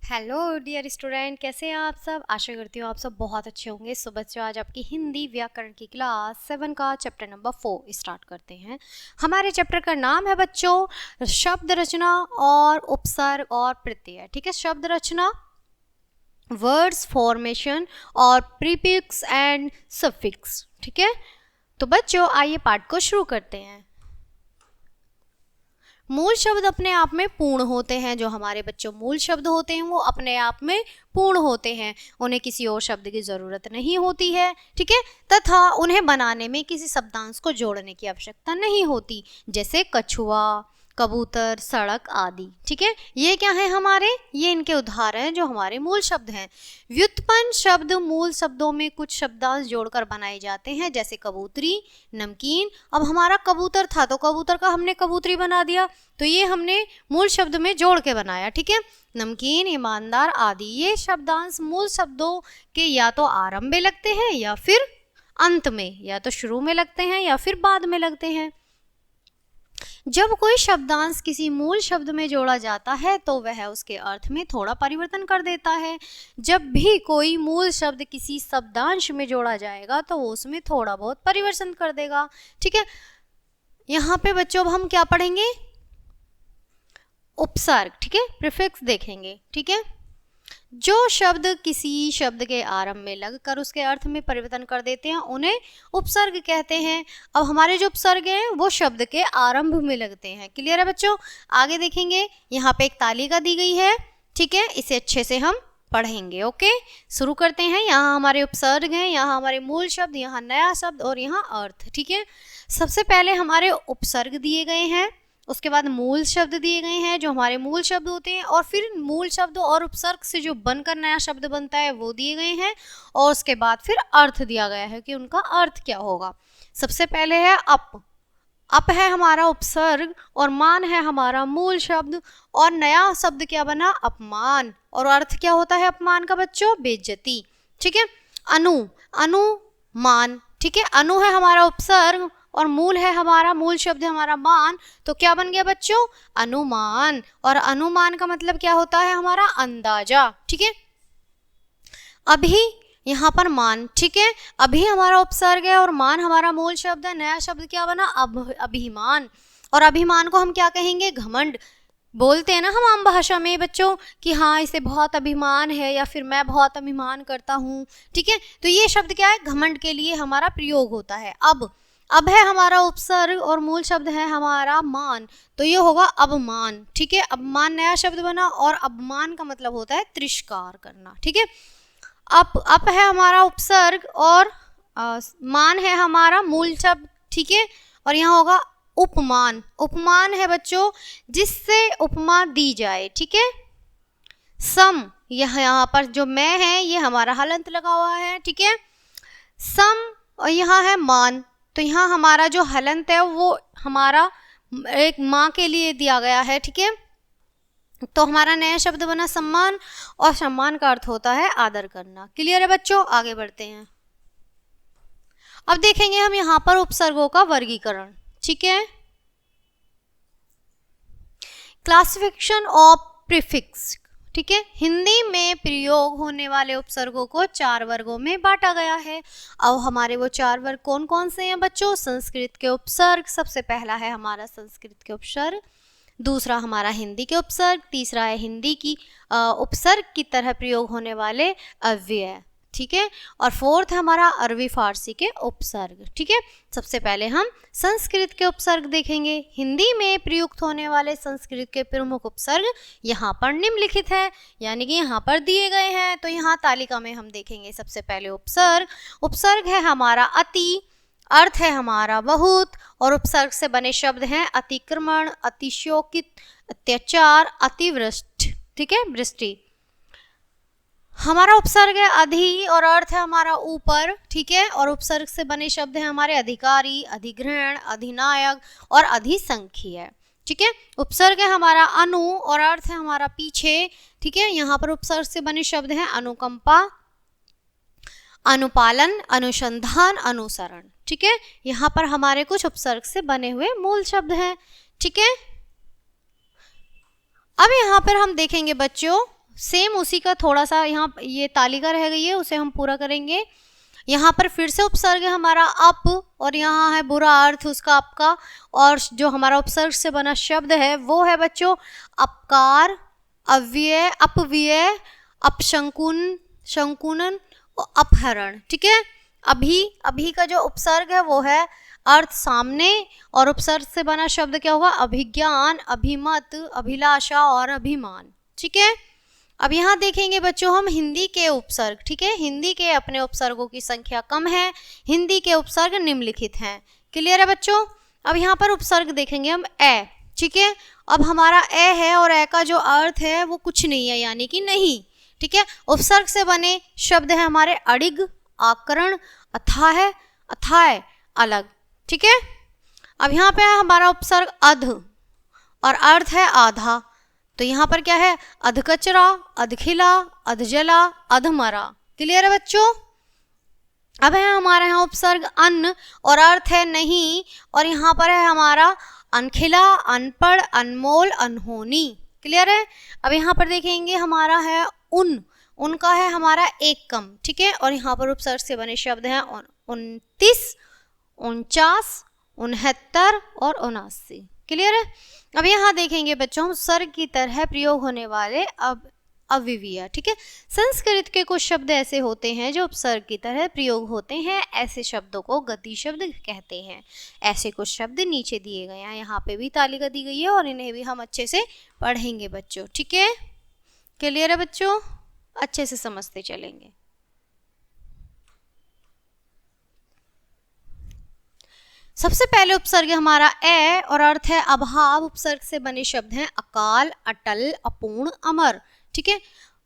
Hello dear student, कैसे हैं आप सब। आशा करती हूँ आप सब बहुत अच्छे होंगे। सो बच्चों, आज आपकी हिंदी व्याकरण की क्लास 7 का चैप्टर नंबर 4 स्टार्ट करते हैं। हमारे चैप्टर का नाम है बच्चों शब्द रचना और उपसर्ग और प्रत्यय। ठीक है, शब्द रचना, वर्ड्स फॉर्मेशन और प्रीफिक्स एंड सफिक्स। ठीक है, तो बच्चों आइए पाठ को शुरू करते हैं। मूल शब्द अपने आप में पूर्ण होते हैं। जो हमारे बच्चों मूल शब्द होते हैं वो अपने आप में पूर्ण होते हैं, उन्हें किसी और शब्द की ज़रूरत नहीं होती है। ठीक है, तथा उन्हें बनाने में किसी शब्दांश को जोड़ने की आवश्यकता नहीं होती, जैसे कछुआ, कबूतर, सड़क आदि। ठीक है, ये क्या है हमारे, ये इनके उदाहरण हैं जो हमारे मूल शब्द हैं। व्युत्पन्न शब्द मूल शब्दों में कुछ शब्दांश जोड़कर बनाए जाते हैं, जैसे कबूतरी, नमकीन। अब हमारा कबूतर था तो कबूतर का हमने कबूतरी बना दिया, तो ये हमने मूल शब्द में जोड़ के बनाया। ठीक है, नमकीन, ईमानदार आदि ये शब्दांश मूल शब्दों के या तो आरंभ में लगते हैं या फिर अंत में, या तो शुरू में लगते हैं या फिर बाद में लगते हैं। जब कोई शब्दांश किसी मूल शब्द में जोड़ा जाता है तो वह उसके अर्थ में थोड़ा परिवर्तन कर देता है। जब भी कोई मूल शब्द किसी शब्दांश में जोड़ा जाएगा तो वो उसमें थोड़ा बहुत परिवर्तन कर देगा। ठीक है, यहाँ पे बच्चों अब हम क्या पढ़ेंगे, उपसर्ग। ठीक है, प्रीफिक्स देखेंगे। ठीक है, जो शब्द किसी शब्द के आरंभ में लगकर उसके अर्थ में परिवर्तन कर देते हैं उन्हें उपसर्ग कहते हैं। अब हमारे जो उपसर्ग हैं वो शब्द के आरंभ में लगते हैं। क्लियर है बच्चों, आगे देखेंगे। यहाँ पे एक तालिका दी गई है। ठीक है, इसे अच्छे से हम पढ़ेंगे। ओके, शुरू करते हैं। यहाँ हमारे उपसर्ग हैं, यहाँ हमारे मूल शब्द, यहाँ नया शब्द और यहाँ अर्थ। ठीक है, सबसे पहले हमारे उपसर्ग दिए गए हैं, उसके बाद मूल शब्द दिए गए हैं जो हमारे मूल शब्द होते हैं, और फिर मूल शब्द और उपसर्ग से जो बनकर नया शब्द बनता है वो दिए गए हैं, और उसके बाद फिर अर्थ दिया गया है कि उनका अर्थ क्या होगा। सबसे पहले है अप। अप है हमारा उपसर्ग और मान है हमारा मूल शब्द, और नया शब्द क्या बना, अपमान। और अर्थ क्या होता है अपमान का बच्चों, बेइज्जती। ठीक है, अनु, अनुमान। ठीक है, अनु है हमारा उपसर्ग और मूल है हमारा, मूल शब्द है हमारा मान, तो क्या बन गया बच्चों, अनुमान। और अनुमान का मतलब क्या होता है हमारा, अंदाजा। ठीक है, अभी यहाँ पर मान। ठीक है, अभी हमारा उपसर्ग है और मान हमारा मूल शब्द है। नया शब्द क्या बना, अभिमान। और अभिमान को हम क्या कहेंगे, घमंड। बोलते हैं ना हम आम भाषा में बच्चों कि हाँ इसे बहुत अभिमान है, या फिर मैं बहुत अभिमान करता हूँ। ठीक है, तो ये शब्द क्या है, घमंड के लिए हमारा प्रयोग होता है। अब है हमारा उपसर्ग और मूल शब्द है हमारा मान, तो ये होगा अवमान। ठीक है, अवमान नया शब्द बना, और अवमान का मतलब होता है तिरस्कार करना। ठीक है, अप है हमारा उपसर्ग और मान है हमारा मूल शब्द। ठीक है, और यहाँ होगा उपमान। उपमान है बच्चों जिससे उपमा दी जाए। ठीक है, सम, यहाँ पर जो मैं है ये हमारा हलंत लगा हुआ है। ठीक है, सम, और यहाँ है मान, तो यहाँ हमारा जो हलंत है वो हमारा एक माँ के लिए दिया गया है। ठीक है, तो हमारा नया शब्द बना सम्मान, और सम्मान का अर्थ होता है आदर करना। क्लियर है बच्चों, आगे बढ़ते हैं। अब देखेंगे हम यहाँ पर उपसर्गों का वर्गीकरण। ठीक है, क्लासिफिकेशन ऑफ प्रीफिक्स। ठीक है, हिंदी में प्रयोग होने वाले उपसर्गों को 4 वर्गों में बांटा गया है। अब हमारे वो 4 वर्ग कौन कौन से हैं बच्चों, संस्कृत के उपसर्ग, सबसे पहला है हमारा संस्कृत के उपसर्ग, दूसरा हमारा हिंदी के उपसर्ग, तीसरा है हिंदी की उपसर्ग की तरह प्रयोग होने वाले अव्यय। ठीक है, और फोर्थ है हमारा अरबी फारसी के उपसर्ग। ठीक है, सबसे पहले हम संस्कृत के उपसर्ग देखेंगे। हिंदी में प्रयुक्त होने वाले संस्कृत के प्रमुख उपसर्ग यहाँ पर निम्नलिखित है, यानी कि यहाँ पर दिए गए हैं। तो यहाँ तालिका में हम देखेंगे सबसे पहले उपसर्ग है हमारा अति, अर्थ है हमारा बहुत, और उपसर्ग से बने शब्द हैं अतिक्रमण, अतिशोकित, अत्याचार, अतिवृष्टि। ठीक है, वृष्टि। हमारा उपसर्ग है अधि और अर्थ है हमारा ऊपर। ठीक है, और उपसर्ग से बने शब्द हैं हमारे अधिकारी, अधिग्रहण, अधिनायक और अधिसंख्य। ठीक है, उपसर्ग है हमारा अनु और अर्थ है हमारा पीछे। ठीक है, यहाँ पर उपसर्ग से बने शब्द हैं अनुकंपा, अनुपालन, अनुसंधान, अनुसरण। ठीक है, यहाँ पर हमारे कुछ उपसर्ग से बने हुए मूल शब्द हैं। ठीक है, अब यहाँ पर हम देखेंगे बच्चों सेम उसी का थोड़ा सा यहाँ ये तालिका रह गई है, उसे हम पूरा करेंगे। यहाँ पर फिर से उपसर्ग है हमारा अप, और यहाँ है बुरा अर्थ उसका आपका, और जो हमारा उपसर्ग से बना शब्द है वो है बच्चों अपकार, अव्यय, अपव्यय, अपशंकुन, शंकुनन और अपहरण। ठीक है, अभी का जो उपसर्ग है वो है अर्थ सामने, और उपसर्ग से बना शब्द क्या होगा अभिज्ञान, अभिमत, अभिलाषा और अभिमान। ठीक है, अब यहाँ देखेंगे बच्चों हम हिंदी के उपसर्ग। ठीक है, हिंदी के अपने उपसर्गों की संख्या कम है, हिंदी के उपसर्ग निम्नलिखित हैं। क्लियर है बच्चों। अब यहाँ पर उपसर्ग देखेंगे हम ए। ठीक है, अब हमारा ए है और ए का जो अर्थ है वो कुछ नहीं है, यानी कि नहीं। ठीक है, उपसर्ग से बने शब्द है हमारे अड़िग, आकरण, अथाह, अथाय, अलग। ठीक है, अब यहाँ पे है हमारा उपसर्ग अध और अर्थ है आधा, तो यहाँ पर क्या है अधकचरा, अधखिला, अधजला, अधमरा। क्लियर है बच्चों। अब है हमारे यहाँ उपसर्ग अन्न और अर्थ है नहीं, और यहाँ पर है हमारा अनखिला, अनपढ़, अनमोल, अनहोनी। क्लियर है। अब यहाँ पर देखेंगे हमारा है उनका है हमारा एक कम। ठीक है, और यहाँ पर उपसर्ग से बने शब्द हैं 29, 49, 69 और 79। क्लियर है। अब यहाँ देखेंगे बच्चों हम सर्ग की तरह प्रयोग होने वाले अव्यय। ठीक है, संस्कृत के कुछ शब्द ऐसे होते हैं जो उपसर्ग की तरह प्रयोग होते हैं, ऐसे शब्दों को गति शब्द कहते हैं। ऐसे कुछ शब्द नीचे दिए गए हैं, यहाँ पे भी तालिका दी गई है और इन्हें भी हम अच्छे से पढ़ेंगे बच्चों। ठीक है, क्लियर है बच्चों, अच्छे से समझते चलेंगे। सबसे पहले उपसर्ग हमारा ए और अर्थ है अभाव। उपसर्ग से बने शब्द हैं अकाल, अटल, अपूर्ण, अमर। ठीक है,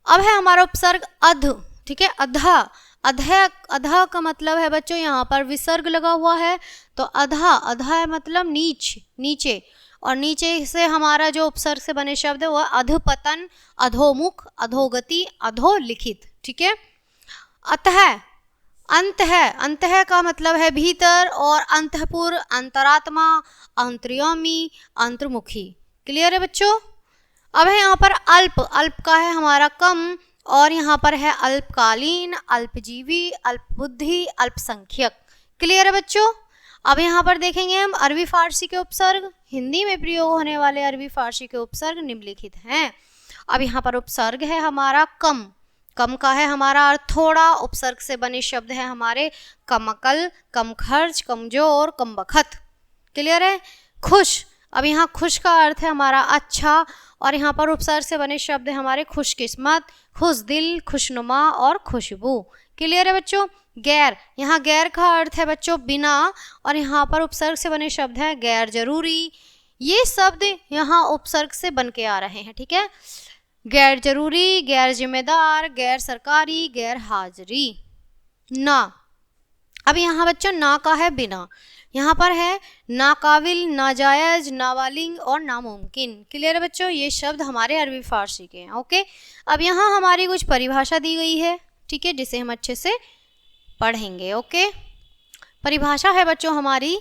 अब है हमारा उपसर्ग अध। ठीक है, अधा, अधा का मतलब है बच्चों यहाँ पर विसर्ग लगा हुआ है, तो अधा है मतलब नीचे, और नीचे से हमारा जो उपसर्ग से बने शब्द है वह अधपतन, अधोमुख, अधोगति, अधोलिखित। ठीक है, अतः अंत है, अंत है का मतलब है भीतर, और अंतःपुर, अंतरात्मा, अंतर्यामी, अंतर्मुखी। क्लियर है बच्चों। अब है यहाँ पर अल्प, अल्प का है हमारा कम, और यहाँ पर है अल्पकालीन, अल्पजीवी, अल्पबुद्धि, अल्पसंख्यक। क्लियर है बच्चों। अब यहाँ पर देखेंगे हम अरबी फारसी के उपसर्ग। हिंदी में प्रयोग होने वाले अरबी फारसी के उपसर्ग निम्नलिखित हैं। अब यहाँ पर उपसर्ग है हमारा कम, कम का है हमारा अर्थ थोड़ा। उपसर्ग से बने शब्द हैं हमारे कम अकल, कम खर्च, कमजोर, कम बखत। क्लियर है। खुश, अब यहाँ खुश का अर्थ है हमारा अच्छा, और यहाँ पर उपसर्ग से बने शब्द हैं हमारे खुशकिस्मत, खुश दिल, खुशनुमा और खुशबू। क्लियर है बच्चों। गैर, यहाँ गैर का अर्थ है बच्चों बिना, और यहाँ पर उपसर्ग से बने शब्द हैं गैर जरूरी। ये शब्द यहाँ उपसर्ग से बन के आ रहे हैं। ठीक है, गैर जरूरी, गैर जिम्मेदार, गैर सरकारी, गैर हाजिरी। ना, अब यहाँ बच्चों ना का है बिना, यहाँ पर है नाकाबिल, नाजायज, नाबालिग और नामुमकिन। क्लियर है बच्चों, ये शब्द हमारे अरबी फारसी के हैं। ओके, अब यहाँ हमारी कुछ परिभाषा दी गई है। ठीक है, जिसे हम अच्छे से पढ़ेंगे। ओके, परिभाषा है बच्चों हमारी,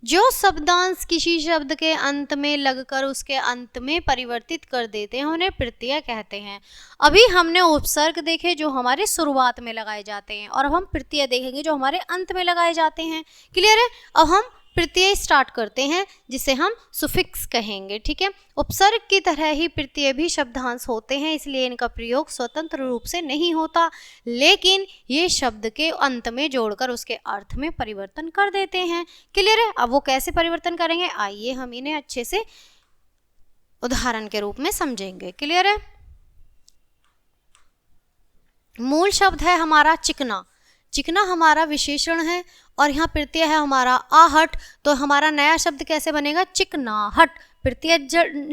जो शब्दांश किसी शब्द के अंत में लगकर उसके अंत में परिवर्तित कर देते हैं उन्हें प्रत्यय कहते हैं। अभी हमने उपसर्ग देखे जो हमारे शुरुआत में लगाए जाते हैं, और अब हम प्रत्यय देखेंगे जो हमारे अंत में लगाए जाते हैं। क्लियर है। अब हम प्रत्यय स्टार्ट करते हैं जिसे हम सुफिक्स कहेंगे। ठीक है, उपसर्ग की तरह ही प्रत्यय भी शब्दांश होते हैं, इसलिए इनका प्रयोग स्वतंत्र रूप से नहीं होता, लेकिन ये शब्द के अंत में जोड़कर उसके अर्थ में परिवर्तन कर देते हैं। क्लियर है। अब वो कैसे परिवर्तन करेंगे, आइए हम इन्हें अच्छे से उदाहरण के रूप में समझेंगे। क्लियर है। मूल शब्द है हमारा चिकना, चिकना हमारा विशेषण है, और यहाँ प्रत्यय है हमारा आहट, तो हमारा नया शब्द कैसे बनेगा चिकनाहट। प्रत्यय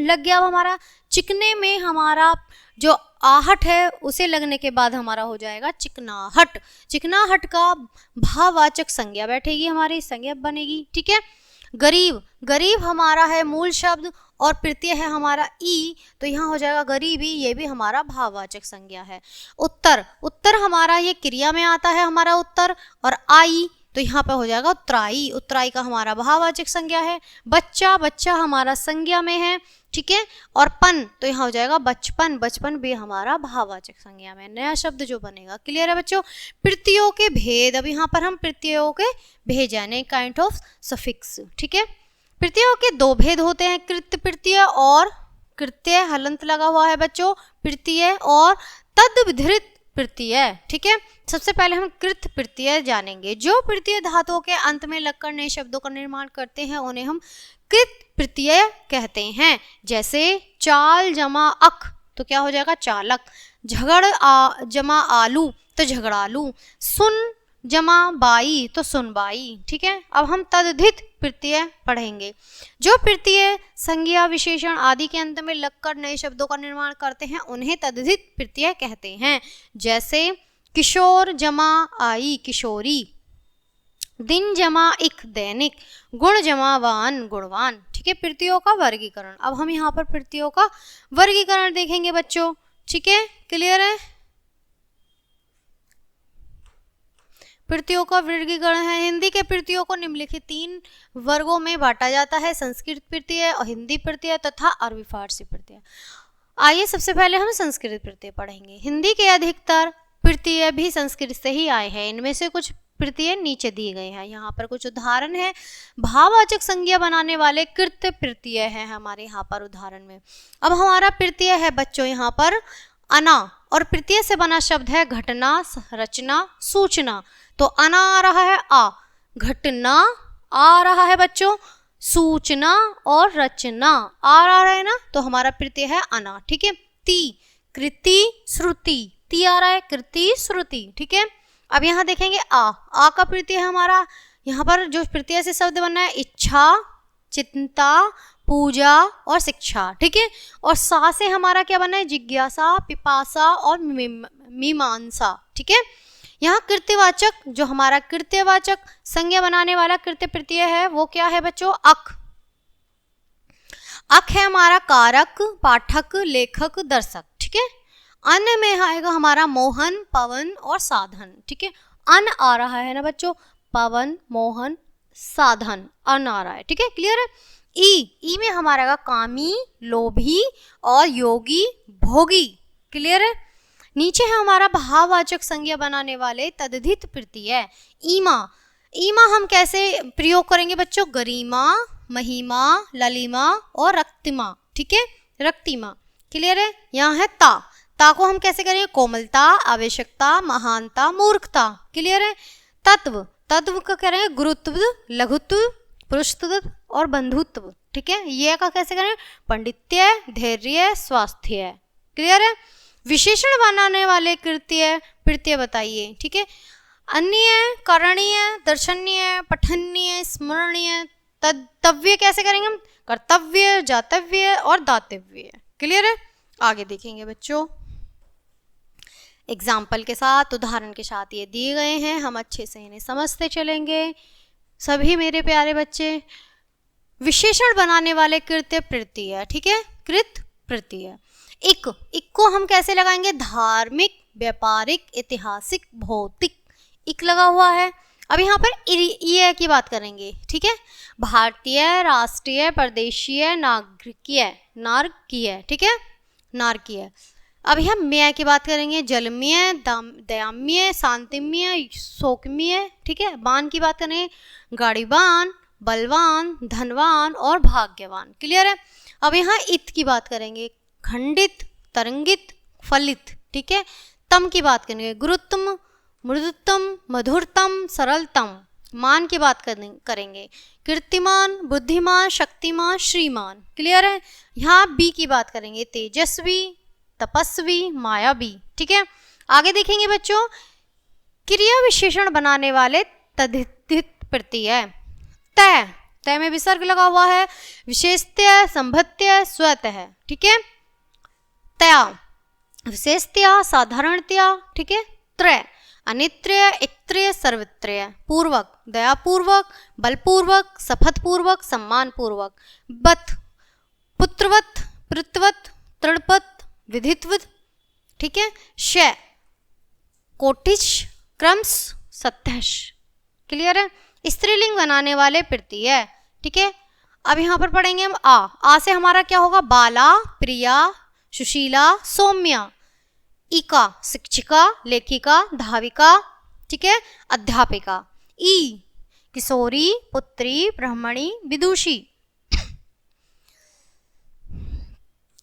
लग गया। अब हमारा चिकने में हमारा जो आहट है उसे लगने के बाद हमारा हो जाएगा चिकनाहट। चिकनाहट का भाववाचक संज्ञा बैठेगी, हमारी संज्ञा बनेगी। ठीक है। गरीब, गरीब हमारा है मूल शब्द और प्रत्यय है हमारा ई, तो यहाँ हो जाएगा गरीबी, ये भी हमारा भाववाचक संज्ञा है। उत्तर, उत्तर हमारा ये क्रिया में आता है हमारा उत्तर, और आई तो यहाँ पे हो जाएगा उत्तराई, उत्तराई का हमारा भाववाचक संज्ञा है। बच्चा, बच्चा हमारा संज्ञा में है, ठीक है। और पन तो यहाँ हो जाएगा बचपन, बचपन भी हमारा भाववाचक संज्ञा में नया शब्द जो बनेगा। क्लियर है बच्चों। प्रत्ययों के भेद, अब यहाँ पर हम प्रत्ययों के भेद जाने, काइंड ऑफ सफिक्स, ठीक है। प्रत्ययों के दो भेद होते हैं, कृत प्रत्यय और कृत्य, हलंत लगा हुआ है बच्चों, प्रत्यय और तद्विधृत प्रत्यय, ठीक है। सबसे पहले हम कृत प्रत्यय जानेंगे। जो प्रत्यय धातुओं के अंत में लगकर नए शब्दों का निर्माण करते हैं उन्हें हम कृत प्रत्यय कहते हैं। जैसे चाल जमा अक तो क्या हो जाएगा चालक, झगड़ जमा आलू तो झगड़ालू, सुन जमा बाई तो सुनबाई, ठीक है। अब हम तद्धित प्रत्यय पढ़ेंगे। जो प्रत्यय संज्ञा विशेषण आदि के अंत में लगकर नए शब्दों का निर्माण करते हैं उन्हें तद्धित प्रत्यय कहते हैं। जैसे किशोर जमा आई किशोरी, दिन जमा इक दैनिक, गुण जमा वान गुणवान, ठीक है। प्रत्ययों का वर्गीकरण, अब हम यहाँ पर प्रत्ययों का वर्गीकरण देखेंगे बच्चों, ठीक है। क्लियर है। प्रत्ययों का वर्गीकरण है। हिंदी के प्रत्ययों को निम्नलिखित 3 वर्गों में बांटा जाता है, संस्कृत प्रत्यय और हिंदी प्रत्यय तथा अरबी फारसी प्रत्यय। आइए सबसे पहले हम संस्कृत प्रत्यय पढ़ेंगे। हिंदी के अधिकतर प्रत्यय भी संस्कृत से ही आए हैं। इनमें से कुछ प्रत्यय नीचे दिए गए हैं, यहाँ पर कुछ उदाहरण है। भाववाचक संज्ञा बनाने वाले कृत प्रत्यय है हमारे यहाँ पर उदाहरण में। अब हमारा प्रत्यय है बच्चों यहाँ पर अना, और प्रत्यय से बना शब्द है घटना, रचना, सूचना। तो अना आ रहा है आ, घटना आ रहा है बच्चों, सूचना और रचना आ रहा है ना, तो हमारा प्रत्यय है अना, ठीक है। ती कृति श्रुति, ती आ रहा है कृति श्रुति, ठीक है। अब यहाँ देखेंगे आ का प्रत्यय है हमारा, यहाँ पर जो प्रत्यय से शब्द बनना है इच्छा, चिंता, पूजा और शिक्षा, ठीक है। और सा से हमारा क्या बना है जिज्ञासा, पिपासा और मीमांसा, ठीक है। यहाँ कृत्यवाचक, जो हमारा कृत्यवाचक संज्ञा बनाने वाला कृत्य प्रत्यय है वो क्या है बच्चों अक। अक है हमारा कारक, पाठक, लेखक, दर्शक, ठीक है। अन में आएगा हमारा मोहन, पवन और साधन, ठीक है। अन आ रहा है ना बच्चों, पवन, मोहन, साधन, अन आ रहा है, ठीक है। क्लियर है। ई में हमारा आएगा कामी, लोभी और योगी, भोगी, क्लियर है। नीचे है हमारा भाववाचक संज्ञा बनाने वाले तद्धित प्रत्यय ईमा। ईमा हम कैसे प्रयोग करेंगे बच्चों, गरिमा, महिमा, ललिमा और रक्तिमा, ठीक है, रक्तिमा, क्लियर है। यहाँ है ता को हम कैसे करेंगे कोमलता, आवश्यकता, महानता, मूर्खता, क्लियर है। तत्व का कह रहे हैं गुरुत्व, लघुत्व, पुरुषत्व और बंधुत्व, ठीक है। ये का कैसे करें पंडित्य, धैर्य, स्वास्थ्य, क्लियर है। विशेषण बनाने वाले कृत्य प्रत्यय बताइए, ठीक है। अन्य, करणीय, दर्शनीय, पठनीय, स्मरणीय, तव्य कैसे करेंगे हम कर्तव्य, जातव्य और दातव्य, क्लियर है। आगे देखेंगे बच्चों एग्जाम्पल के साथ, उदाहरण के साथ ये दिए गए हैं, हम अच्छे से इन्हें समझते चलेंगे। सभी मेरे प्यारे बच्चे, विशेषण बनाने वाले कृत्य प्रत्यय, ठीक है, कृत प्रत्यय। इक को हम कैसे लगाएंगे धार्मिक, व्यापारिक, ऐतिहासिक, भौतिक, इक लगा हुआ है। अब यहाँ पर ये की बात करेंगे, ठीक है। भारतीय, राष्ट्रीय, परदेशीय, नारकीय, ठीक है, नारकीय। अब हम म्य की बात करेंगे, जलमय, दयाम्य, शांतिमय, शोकमय, ठीक है। बान की बात करें गाड़ीबान, बलवान, धनवान और भाग्यवान, क्लियर है। अब यहाँ इत की बात करेंगे खंडित, तरंगित, फलित, ठीक है। तम की बात करेंगे गुरुत्तम, मृदुत्तम, मधुरतम, सरलतम। मान की बात करेंगे कीर्तिमान, बुद्धिमान, शक्तिमान, श्रीमान, क्लियर है। यहाँ बी की बात करेंगे तेजस्वी, तपस्वी, मायावी, ठीक है। आगे देखेंगे बच्चों क्रिया विशेषण बनाने वाले तद्धित प्रत्यय। तय में विसर्ग लगा हुआ है, विशेषत्य, संभत्य, स्वतः, ठीक है। तया विशेषतया, साधारणतया, ठीक है। त्रय अनित्रय, एकत्रय, सर्वत्रय, पूर्वक, दयापूर्वक, बलपूर्वक, शपथपूर्वक, सम्मानपूर्वक, बत पुत्रवत, पृतवत, तृणपत, विधित्वत, ठीक है। श कोटिश, क्रमश, सत्यश, क्लियर है। स्त्रीलिंग बनाने वाले प्रत्यय, ठीक है। अब यहाँ पर पढ़ेंगे हम आ से हमारा क्या होगा, बाला, प्रिया, सुशीला, सौम्या। इका शिक्षिका, लेखिका, धाविका, ठीक है, अध्यापिका। ई किशोरी, पुत्री, ब्राह्मणी, विदुषी।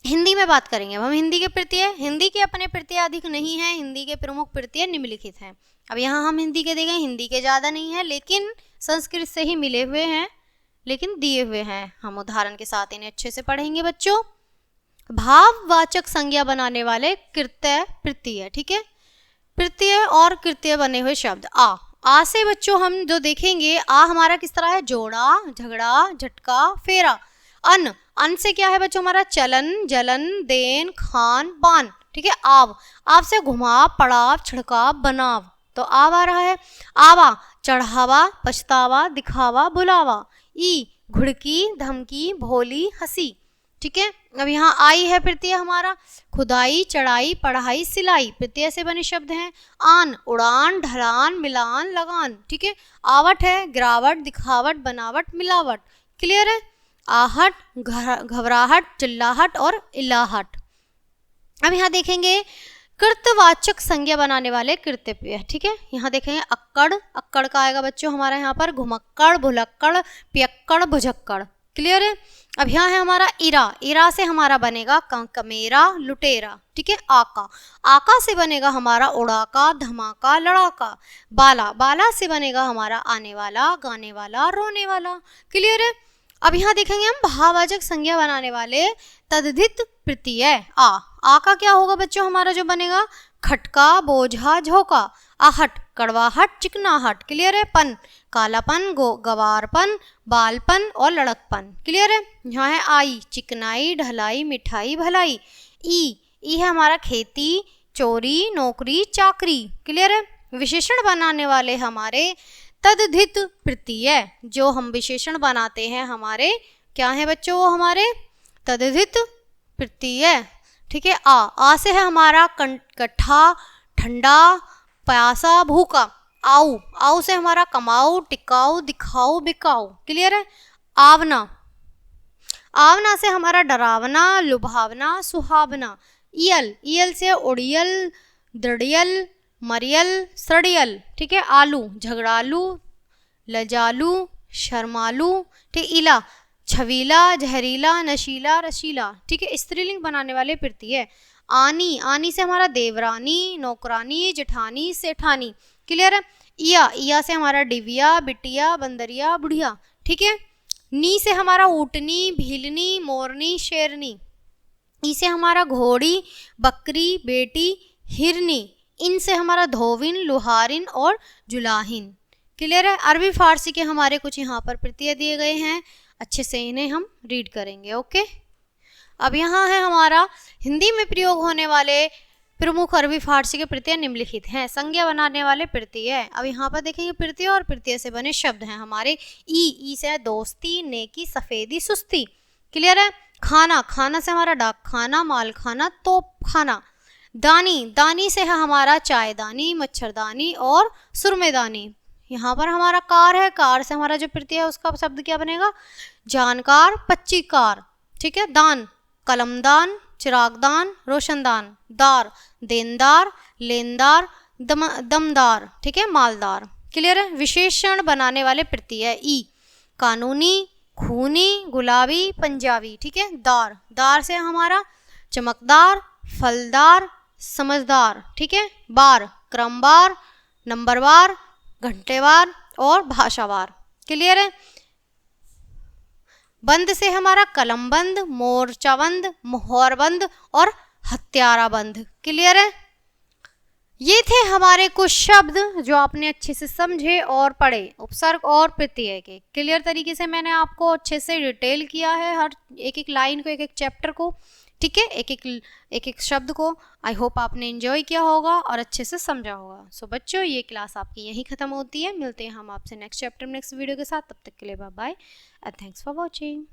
हिंदी में बात करेंगे अब हम हिंदी के प्रत्यय। हिंदी के अपने प्रत्यय अधिक नहीं है, हिंदी के प्रमुख प्रत्यय निम्नलिखित हैं। अब यहाँ हम हिंदी के देखें, हिंदी के ज़्यादा नहीं है लेकिन संस्कृत से ही मिले हुए हैं, लेकिन दिए हुए हैं। हम उदाहरण के साथ इन्हें अच्छे से पढ़ेंगे बच्चों। भाववाचक संज्ञा बनाने वाले कृत्य प्रत्यय, ठीक है, प्रत्यय और कृत्य बने हुए शब्द। आ से बच्चों हम जो देखेंगे, आ हमारा किस तरह है, जोड़ा, झगड़ा, झटका, फेरा। अन से क्या है बच्चों हमारा, चलन, जलन, देन, खान, बान, ठीक है। आव से घुमाव, पड़ाव, छिड़काव, बनाव, तो आव आ रहा है। आवा चढ़ावा, पछतावा, दिखावा, बुलावा। ई घुड़की, धमकी, भोली, हंसी, ठीक है। अब यहाँ आई है प्रत्यय हमारा, खुदाई, चढ़ाई, पढ़ाई, सिलाई, प्रत्यय से बने शब्द हैं। आन उड़ान, ढलान, मिलान, लगान, ठीक है। आवट है गिरावट, दिखावट, बनावट, मिलावट। क्लियर है। आहट, घबराहट, चिल्लाहट और इलाहट। अब यहाँ देखेंगे कृतवाचक संज्ञा बनाने वाले कृत्य, ठीक है। यहाँ देखेंगे अक्कड़, अक्कड़ का आएगा बच्चों हमारा यहाँ पर घुमक्कड़, भुलक्कड़, पियक्कड़, भुजक्कड़। क्लियर है। अब यहाँ है हमारा इरा, इरा से हमारा बनेगा कमेरा, लुटेरा, ठीक है। आका से बनेगा हमारा उड़ाका, धमाका, लड़ाका। बाला, बाला से बनेगा हमारा आने वाला, गाने वाला, रोने वाला। क्लियर है। अब यहाँ देखेंगे हम भाववाचक संज्ञा बनाने वाले तद्धित प्रत्यय। आ का क्या होगा बच्चों हमारा जो बनेगा, खटका, बोझा, झोंका। आहट कड़वाहट, चिकनाहट। क्लियर है। पन कालापन, गवारपन, बालपन और लड़कपन। क्लियर है। यहाँ है आई, चिकनाई, ढलाई, मिठाई, भलाई। ई है हमारा खेती, चोरी, नौकरी, चाकरी। क्लियर है। विशेषण बनाने वाले हमारे तद्धित प्रत्यय, जो हम विशेषण बनाते हैं हमारे क्या है बच्चों, वो हमारे तद्धित प्रत्यय, ठीक है। आ से है हमारा कट्ठा, ठंडा, प्यासा, भूखा। आऊ से हमारा कमाऊ, टिकाऊ, दिखाऊ, बिकाऊ। क्लियर है। आवना, आवना से हमारा डरावना, लुभावना, सुहावना। ईयल से उड़ियल, दृढ़ियल, मरियल, सड़ियल, ठीक है। आलू झगड़ालू, लजालू, शर्मालू, ठीक। इला छवीला, जहरीला, नशीला, रशीला, ठीक है। स्त्रीलिंग बनाने वाले प्रत्यय। आनी से हमारा देवरानी, नौकरानी, जेठानी, सेठानी। क्लियर है। इया से हमारा डिबिया, बिटिया, बंदरिया, बुढ़िया, ठीक है। नी से हमारा ऊटनी, भीलनी, मोरनी, शेरनी। ई से हमारा घोड़ी, बकरी, बेटी, हिरनी। इन से हमारा धोविन, लुहारिन और जुलाहिन। क्लियर है। अरबी फारसी के हमारे कुछ यहाँ पर प्रत्यय दिए गए हैं, अच्छे से इन्हें हम रीड करेंगे। ओके। अब यहाँ है हमारा हिंदी में प्रयोग होने वाले प्रमुख अरबी फारसी के प्रत्यय निम्नलिखित हैं। संज्ञा बनाने वाले प्रत्यय। अब यहाँ पर देखेंगे प्रत्यय और प्रत्यय से बने शब्द हैं हमारे। ई से है दोस्ती, नेकी, सफेदी, सुस्ती। क्लियर है। खाना, खाना से हमारा डाक खाना, माल खाना, तोप खाना। दानी से है हमारा चायदानी, मच्छरदानी और सुरमेदानी। यहाँ पर हमारा कार है, कार से हमारा जो प्रत्यय है उसका शब्द क्या बनेगा, जानकार, पच्चीकार, ठीक है। दान कलमदान, चिरागदान, रोशनदान। दार देनदार, लेनदार, दमदार, ठीक है, मालदार। क्लियर है। विशेषण बनाने वाले प्रत्यय। ई कानूनी, खूनी, गुलाबी, पंजाबी, ठीक है। दार से हमारा चमकदार, फलदार, समझदार, ठीक है। बार क्रमवार, नंबरवार, घंटेवार और भाषावार। क्लियर है। बंद से हमारा कलमबंद, मोर्चाबंद, मोहरबंद और हत्याराबंद। क्लियर है। ये थे हमारे कुछ शब्द जो आपने अच्छे से समझे और पढ़े, उपसर्ग और प्रत्यय के। क्लियर तरीके से मैंने आपको अच्छे से डिटेल किया है हर एक लाइन को, एक चैप्टर को, ठीक है, एक शब्द को। आई होप आपने एंजॉय किया होगा और अच्छे से समझा होगा। सो बच्चों, ये क्लास आपकी यहीं ख़त्म होती है। मिलते हैं हम आपसे नेक्स्ट चैप्टर नेक्स्ट वीडियो के साथ। तब तक के लिए bye bye and thanks for watching.